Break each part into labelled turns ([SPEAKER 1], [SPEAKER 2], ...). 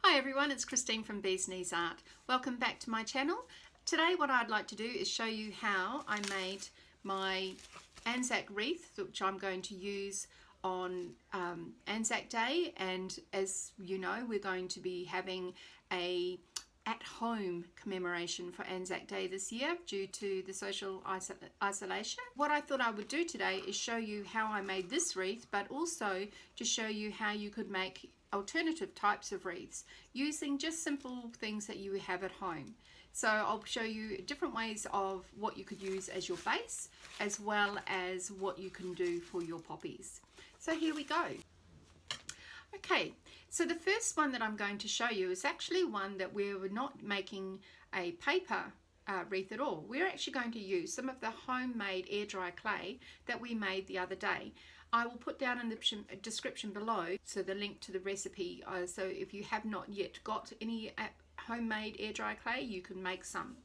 [SPEAKER 1] Hi everyone, it's Christine from Bees Knees Art. Welcome back to my channel. Today what I'd like to do is show you how I made my ANZAC wreath, which I'm going to use on ANZAC Day, and as you know we're going to be having a at-home commemoration for ANZAC Day this year due to the social isolation. What I thought I would do today is show you how I made this wreath, but also to show you how you could make alternative types of wreaths using just simple things that you have at home. So I'll show you different ways of what you could use as your base, as well as what you can do for your poppies. So here we go. Okay, so the first one that I'm going to show you is actually one that we're not making a paper wreath at all. We're actually going to use some of the homemade air dry clay that we made the other day. I will put down in the description below so the link to the recipe, so if you have not yet got any homemade air dry clay, you can make some.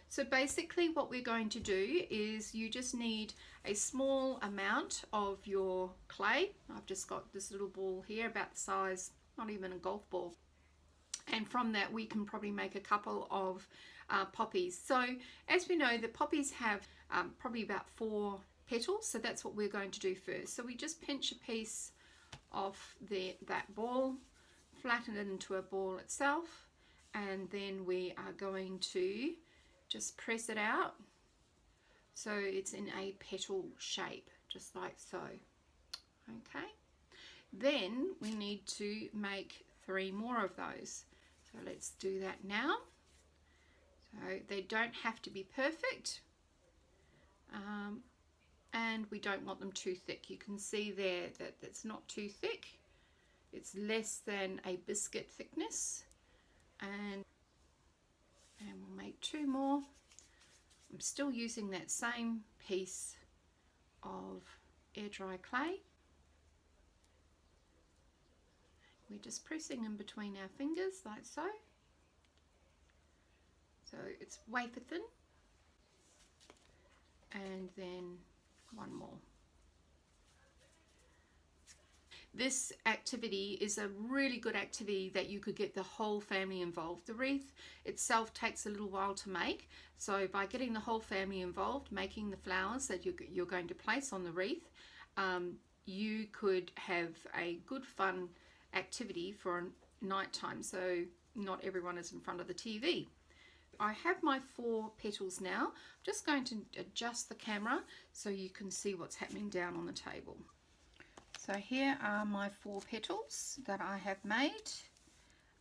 [SPEAKER 1] So basically what we're going to do is you just need a small amount of your clay. I've just got this little ball here about the size, not even a golf ball, and from that we can probably make a couple of poppies. So as we know, the poppies have probably about 4 petals, so that's what we're going to do first. So we just pinch a piece off that ball, flatten it into a ball itself, and then we are going to just press it out so it's in a petal shape, just like so. Okay, then we need to make 3 more of those, so let's do that now. So they don't have to be perfect, and we don't want them too thick. You can see there that it's not too thick, it's less than a biscuit thickness, and we'll make 2 more. I'm still using that same piece of air dry clay. We're just pressing in between our fingers like so. So it's wafer thin, and then 1 more. This activity is a really good activity that you could get the whole family involved. The wreath itself takes a little while to make, so by getting the whole family involved, making the flowers that you're going to place on the wreath, you could have a good fun activity for nighttime, so not everyone is in front of the TV. I have my 4 petals now. I'm just going to adjust the camera so you can see what's happening down on the table. So here are my 4 petals that I have made,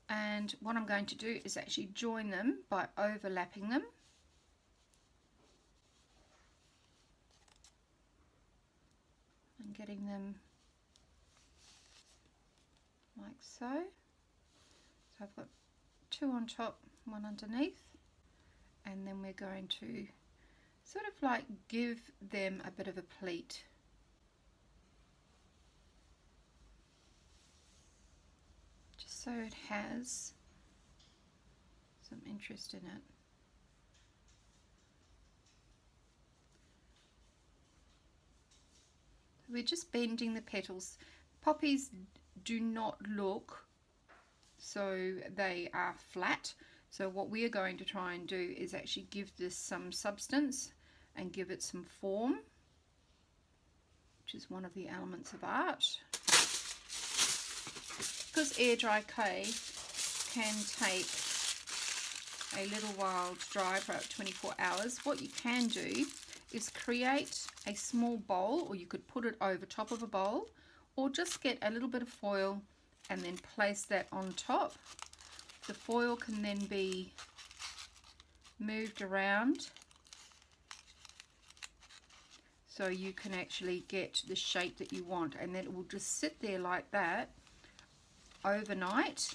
[SPEAKER 1] and what I'm going to do is actually join them by overlapping them. And getting them like so. So I've got 2 on top, 1 underneath. And then we're going to sort of like give them a bit of a pleat. Just so it has some interest in it. We're just bending the petals. Poppies do not look so they are flat. So what we are going to try and do is actually give this some substance and give it some form, which is one of the elements of art. Because air dry clay can take a little while to dry, for about 24 hours, what you can do is create a small bowl, or you could put it over top of a bowl, or just get a little bit of foil and then place that on top. The foil can then be moved around so you can actually get the shape that you want, and then it will just sit there like that overnight,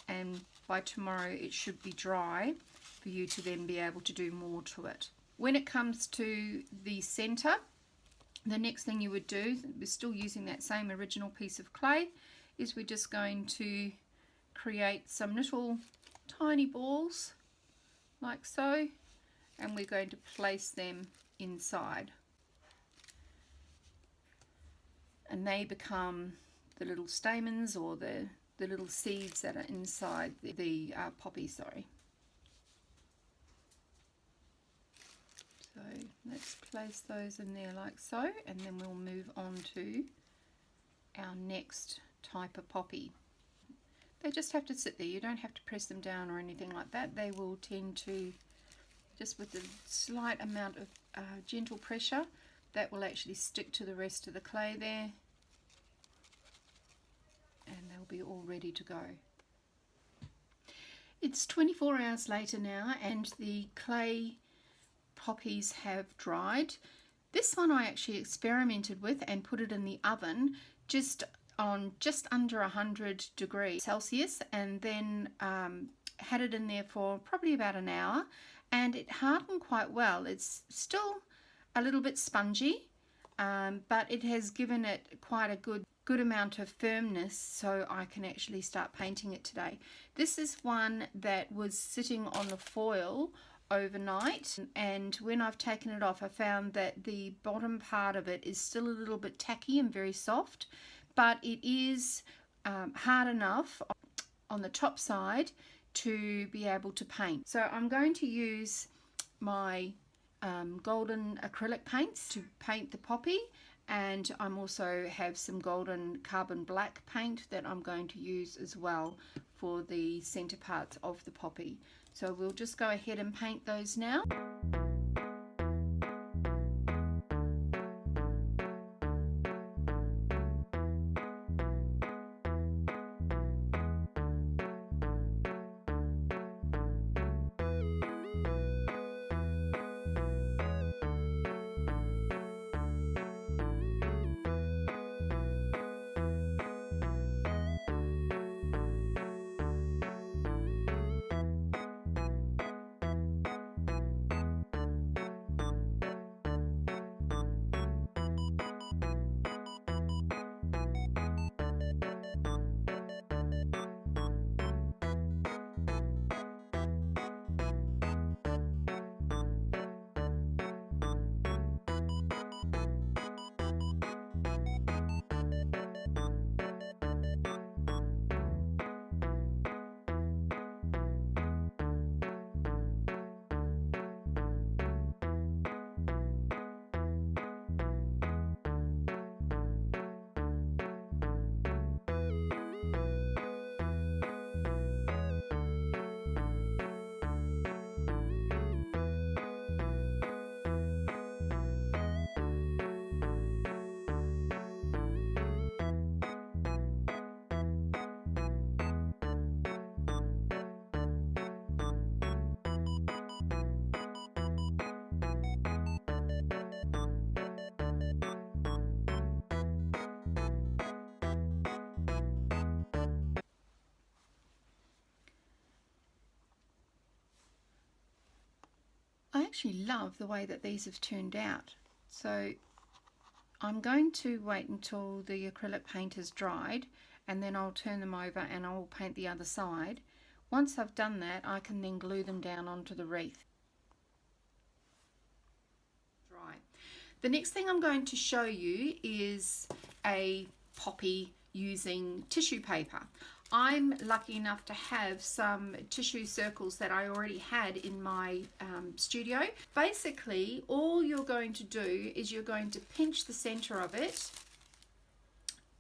[SPEAKER 1] and by tomorrow it should be dry for you to then be able to do more to it. When it comes to the center, the next thing you would do, we're still using that same original piece of clay, is we're just going to create some little tiny balls like so, and we're going to place them inside, and they become the little stamens or the the little seeds that are inside the poppy, sorry. So let's place those in there like so, and then we'll move on to our next type of poppy. They just have to sit there. You don't have to press them down or anything like that. They will tend to, just with a slight amount of gentle pressure, that will actually stick to the rest of the clay there, and they'll be all ready to go. It's 24 hours later now, and the clay poppies have dried. This one I actually experimented with and put it in the oven just under 100 degrees Celsius, and then had it in there for probably about an hour, and it hardened quite well. It's still a little bit spongy, but it has given it quite a good amount of firmness, so I can actually start painting it today. This is one that was sitting on the foil overnight, and when I've taken it off, I found that the bottom part of it is still a little bit tacky and very soft, but it is hard enough on the top side to be able to paint. So I'm going to use my golden acrylic paints to paint the poppy, and I'm also have some golden carbon black paint that I'm going to use as well for the center parts of the poppy. So we'll just go ahead and paint those now. I actually love the way that these have turned out. So I'm going to wait until the acrylic paint has dried, and then I'll turn them over and I'll paint the other side. Once I've done that, I can then glue them down onto the wreath. Dry. The next thing I'm going to show you is a poppy using tissue paper. I'm lucky enough to have some tissue circles that I already had in my studio. Basically, all you're going to do is you're going to pinch the center of it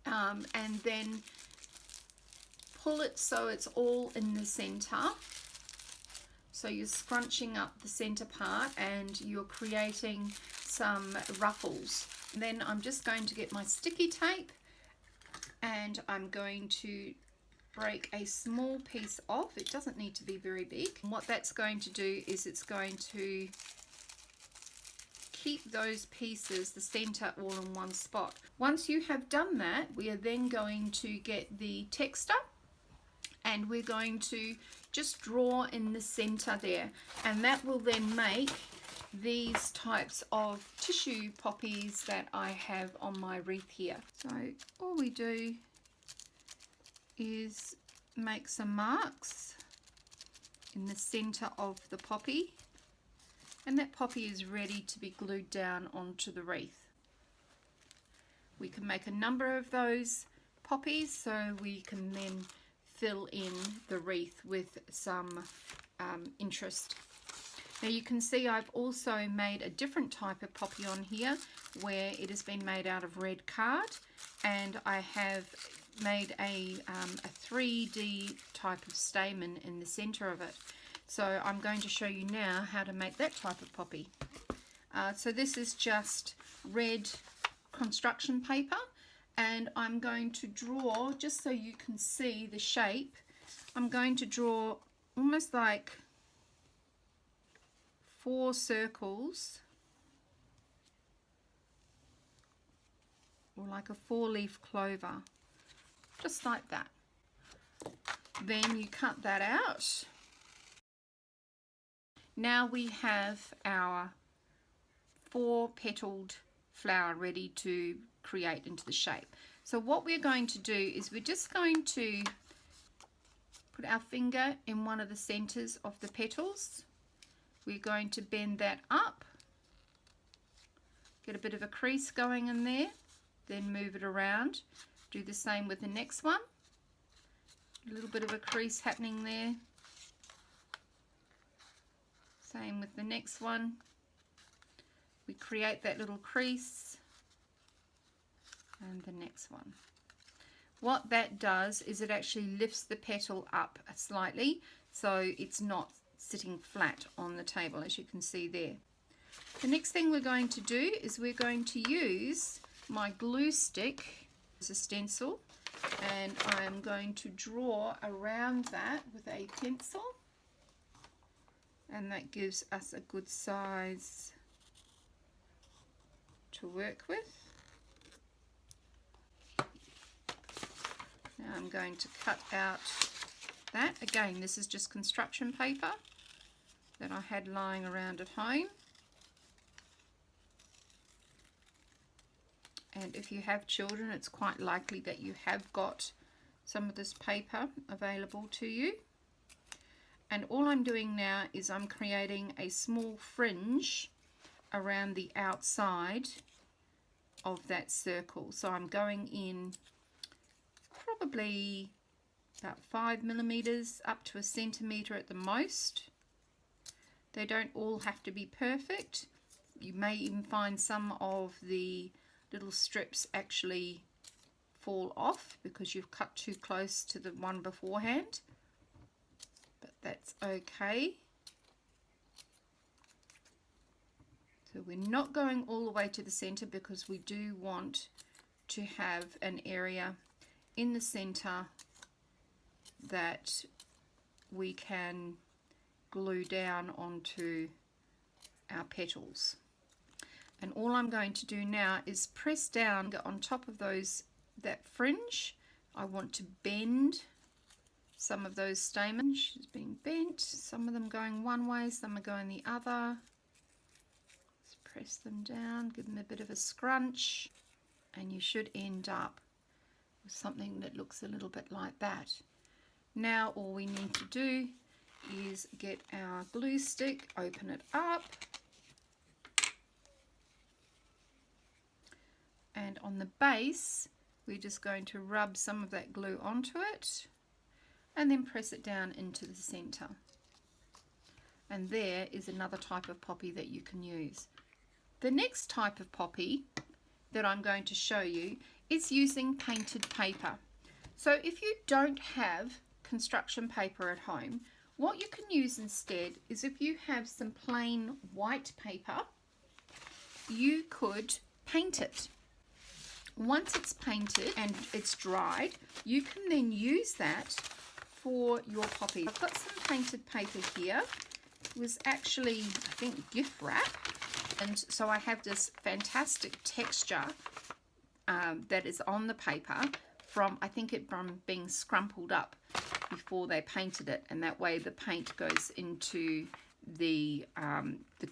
[SPEAKER 1] and then pull it so it's all in the center. So you're scrunching up the center part and you're creating some ruffles. And then I'm just going to get my sticky tape and I'm going to break a small piece off. It doesn't need to be very big. And what that's going to do is it's going to keep those pieces, the center, all in one spot. Once you have done that, we are then going to get the texture and we're going to just draw in the center there, and that will then make these types of tissue poppies that I have on my wreath here. So all we do is make some marks in the center of the poppy, and that poppy is ready to be glued down onto the wreath. We can make a number of those poppies, so we can then fill in the wreath with some interest. Now you can see I've also made a different type of poppy on here where it has been made out of red card, and I have made a 3D type of stamen in the center of it. So I'm going to show you now how to make that type of poppy. So this is just red construction paper, and I'm going to draw, just so you can see the shape, I'm going to draw almost like 4 circles, or like a 4-leaf clover, just like that. Then you cut that out. Now we have our 4-petaled flower ready to create into the shape. So what we're going to do is we're just going to put our finger in one of the centers of the petals. We're going to bend that up, get a bit of a crease going in there, then move it around. Do the same with the next one. A little bit of a crease happening there. Same with the next one. We create that little crease, and the next one. What that does is it actually lifts the petal up slightly, so it's not sitting flat on the table, as you can see there. The next thing we're going to do is we're going to use my glue stick as a stencil, and I'm going to draw around that with a pencil, and that gives us a good size to work with. Now I'm going to cut out that. Again, this is just construction paper that I had lying around at home. And if you have children, it's quite likely that you have got some of this paper available to you. And all I'm doing now is I'm creating a small fringe around the outside of that circle. So I'm going in probably about 5 millimeters up to 1 centimeter at the most. They don't all have to be perfect. You may even find some of the little strips actually fall off because you've cut too close to the one beforehand, but that's okay. So we're not going all the way to the center because we do want to have an area in the center that we can glue down onto our petals. And all I'm going to do now is press down on top of that fringe. I want to bend some of those stamens. It's being bent, some of them going one way, some are going the other. Let's press them down, give them a bit of a scrunch, and you should end up with something that looks a little bit like that. Now all we need to do is get our glue stick, open it up, and on the base we're just going to rub some of that glue onto it and then press it down into the center. And there is another type of poppy that you can use. The next type of poppy that I'm going to show you is using painted paper. So if you don't have construction paper at home, what you can use instead is, if you have some plain white paper, you could paint it. Once it's painted and it's dried, you can then use that for your poppy. I've got some painted paper here. It was actually, I think, gift wrap, and so I have this fantastic texture that is on the paper from, I think it from being scrumpled up before they painted it, and that way the paint goes into the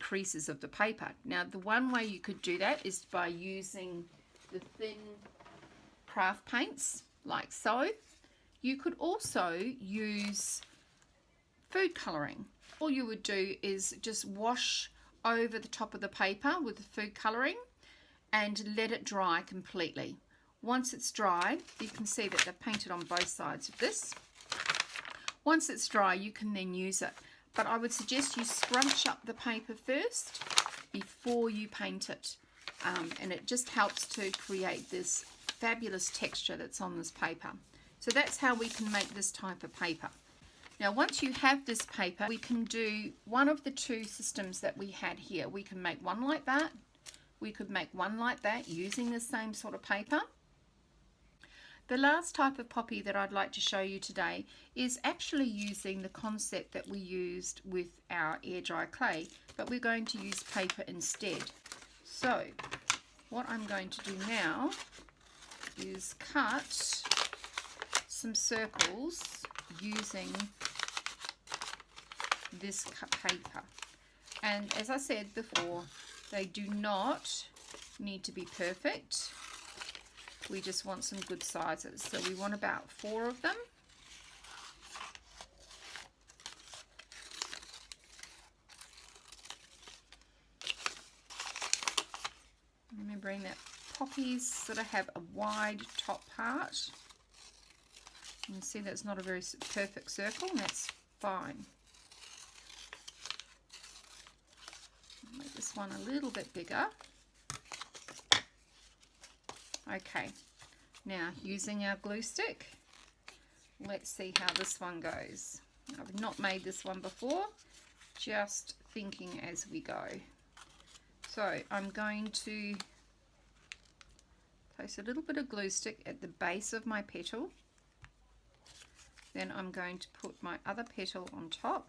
[SPEAKER 1] creases of the paper. Now the one way you could do that is by using the thin craft paints like so. You could also use food colouring. All you would do is just wash over the top of the paper with the food colouring and let it dry completely. Once it's dry, you can see that they've painted on both sides of this. Once it's dry, you can then use it. But I would suggest you scrunch up the paper first before you paint it. And it just helps to create this fabulous texture that's on this paper. So that's how we can make this type of paper. Now once you have this paper, we can do one of the two systems that we had here. We can make one like that. We could make one like that using the same sort of paper. The last type of poppy that I'd like to show you today is actually using the concept that we used with our air dry clay, but we're going to use paper instead. So what I'm going to do now is cut some circles using this paper. And as I said before, they do not need to be perfect. We just want some good sizes. So we want about 4 of them. Remembering that poppies sort of have a wide top part. You can see that's not a very perfect circle, and that's fine. Make this one a little bit bigger. Okay, now using our glue stick, let's see how this one goes. I've not made this one before, just thinking as we go. So I'm going to place a little bit of glue stick at the base of my petal. Then I'm going to put my other petal on top.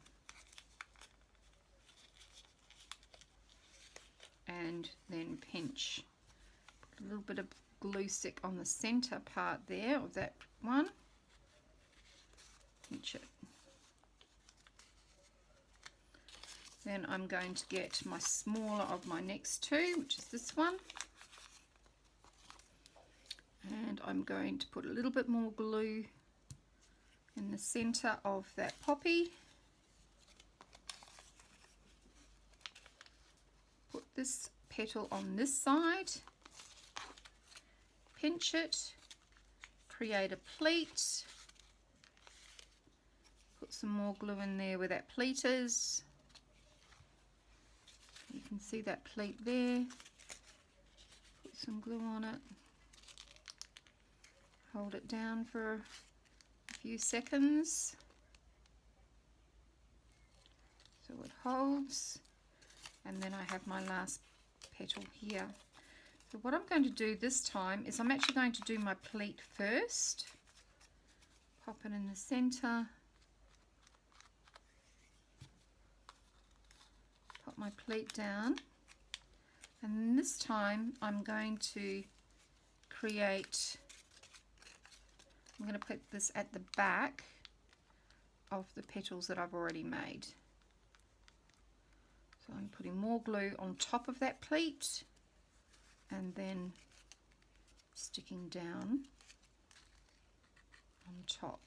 [SPEAKER 1] And then pinch. Put a little bit of glue stick on the center part there of that one. Pinch it. Then I'm going to get my smaller of my next two, which is this one. And I'm going to put a little bit more glue in the center of that poppy. Put this petal on this side. Pinch it, create a pleat, put some more glue in there where that pleat is. You can see that pleat there. Put some glue on it. Hold it down for a few seconds so it holds, and then I have my last petal here. So what I'm going to do this time is I'm actually going to do my pleat first. Pop it in the center. Pop my pleat down. And this time I'm going to create, I'm going to put this at the back of the petals that I've already made. So I'm putting more glue on top of that pleat, and then sticking down on top.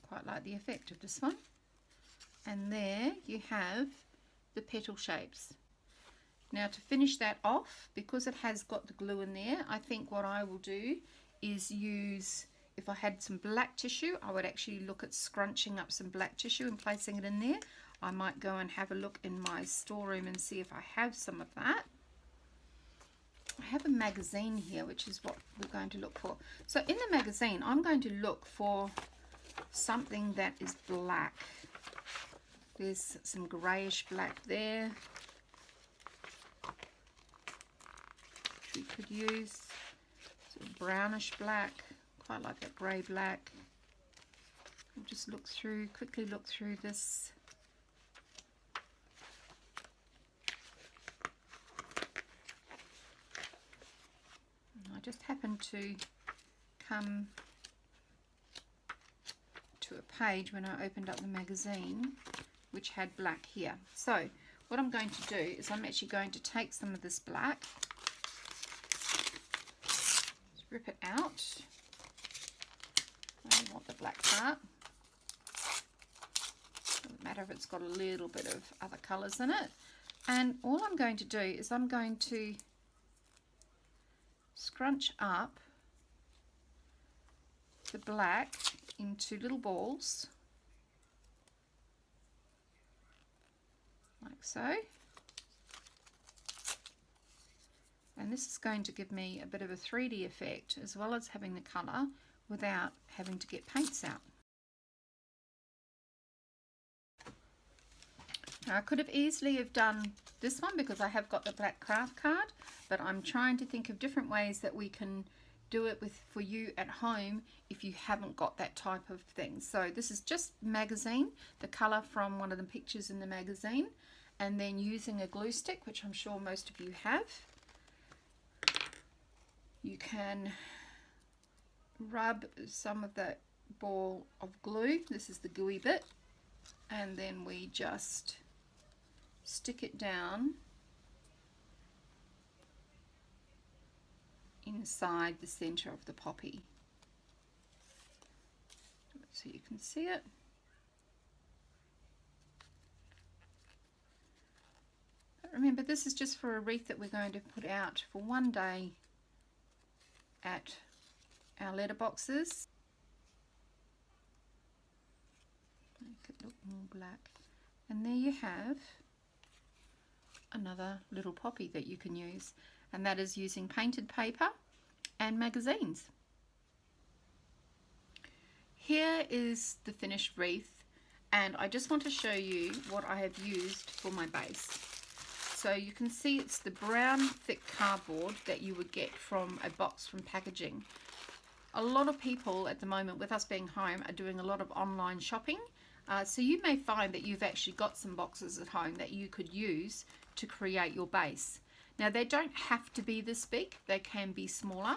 [SPEAKER 1] Quite like the effect of this one. And there you have the petal shapes. Now to finish that off, because it has got the glue in there, I think what I will do is use, if I had some black tissue, I would actually look at scrunching up some black tissue and placing it in there. I might go and have a look in my storeroom and see if I have some of that. I have a magazine here, which is what we're going to look for. So in the magazine, I'm going to look for something that is black. There's some grayish black there. We could use sort of brownish black, quite like that grey black. I'll just look through, quickly look through this. I just happened to come to a page when I opened up the magazine which had black here. So what I'm going to do is I'm actually going to take some of this black, just rip it out. I don't want the black part. Doesn't matter if it's got a little bit of other colours in it. And all I'm going to do is I'm going to scrunch up the black into little balls, like so. And this is going to give me a bit of a 3D effect, as well as having the colour without having to get paints out. Now, I could have easily have done this one because I have got the black craft card, but I'm trying to think of different ways that we can do it for you at home if you haven't got that type of thing. So this is just magazine, the colour from one of the pictures in the magazine, and then using a glue stick, which I'm sure most of you have. You can rub some of that ball of glue, this is the gooey bit, and then we just stick it down inside the center of the poppy so you can see it. But remember, this is just for a wreath that we're going to put out for one day at our letterboxes. Make it look more black, and there you have another little poppy that you can use, and that is using painted paper and magazines. Here is the finished wreath, and I just want to show you what I have used for my base. So you can see it's the brown thick cardboard that you would get from a box from packaging. A lot of people at the moment, with us being home, are doing a lot of online shopping. So you may find that you've actually got some boxes at home that you could use to create your base. Now, they don't have to be this big, they can be smaller.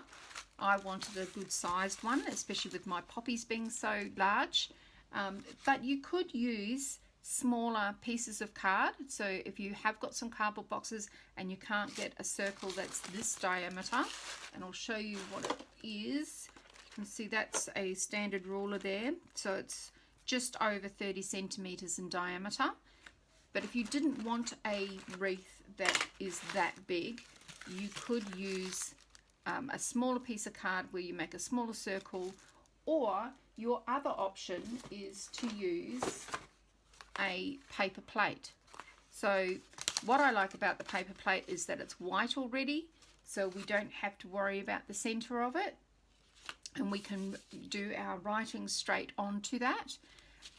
[SPEAKER 1] I wanted a good sized one, especially with my poppies being so large. But you could use smaller pieces of card. So if you have got some cardboard boxes and you can't get a circle that's this diameter, and I'll show you what it is. You can see that's a standard ruler there, so it's just over 30 centimeters in diameter. But if you didn't want a wreath that is that big, you could use a smaller piece of card where you make a smaller circle, or your other option is to use a paper plate. So what I like about the paper plate is that it's white already, so we don't have to worry about the center of it, and we can do our writing straight onto that.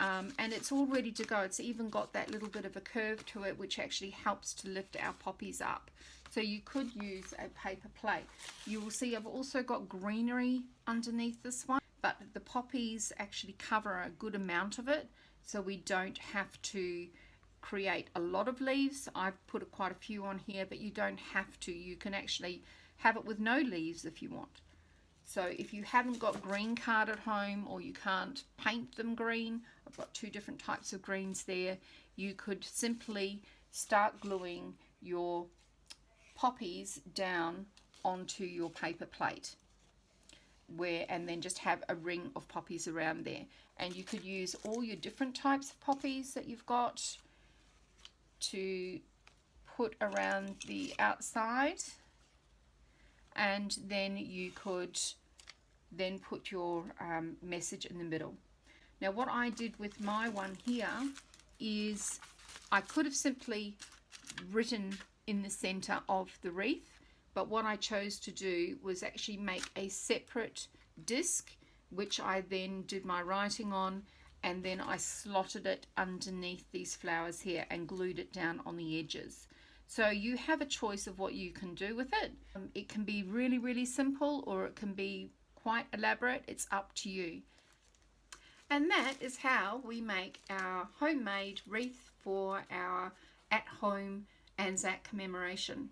[SPEAKER 1] And it's all ready to go. It's even got that little bit of a curve to it, which actually helps to lift our poppies up. So you could use a paper plate. You will see I've also got greenery underneath this one, but the poppies actually cover a good amount of it, so we don't have to create a lot of leaves. I've put quite a few on here, but you don't have to. You can actually have it with no leaves if you want. So if you haven't got green card at home, or you can't paint them green, I've got two different types of greens there, you could simply start gluing your poppies down onto your paper plate, and then just have a ring of poppies around there. And you could use all your different types of poppies that you've got to put around the outside, and then you could then put your message in the middle. Now, what I did with my one here is I could have simply written in the center of the wreath, but what I chose to do was actually make a separate disc, which I then did my writing on, and then I slotted it underneath these flowers here and glued it down on the edges. So you have a choice of what you can do with it. It can be really, really simple, or it can be quite elaborate. It's up to you. And that is how we make our homemade wreath for our at-home ANZAC commemoration.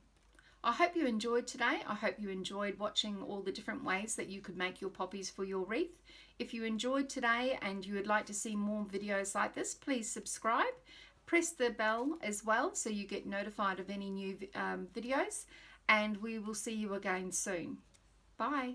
[SPEAKER 1] I hope you enjoyed today. I hope you enjoyed watching all the different ways that you could make your poppies for your wreath. If you enjoyed today and you would like to see more videos like this, please subscribe. Press the bell as well so you get notified of any new videos, and we will see you again soon. Bye.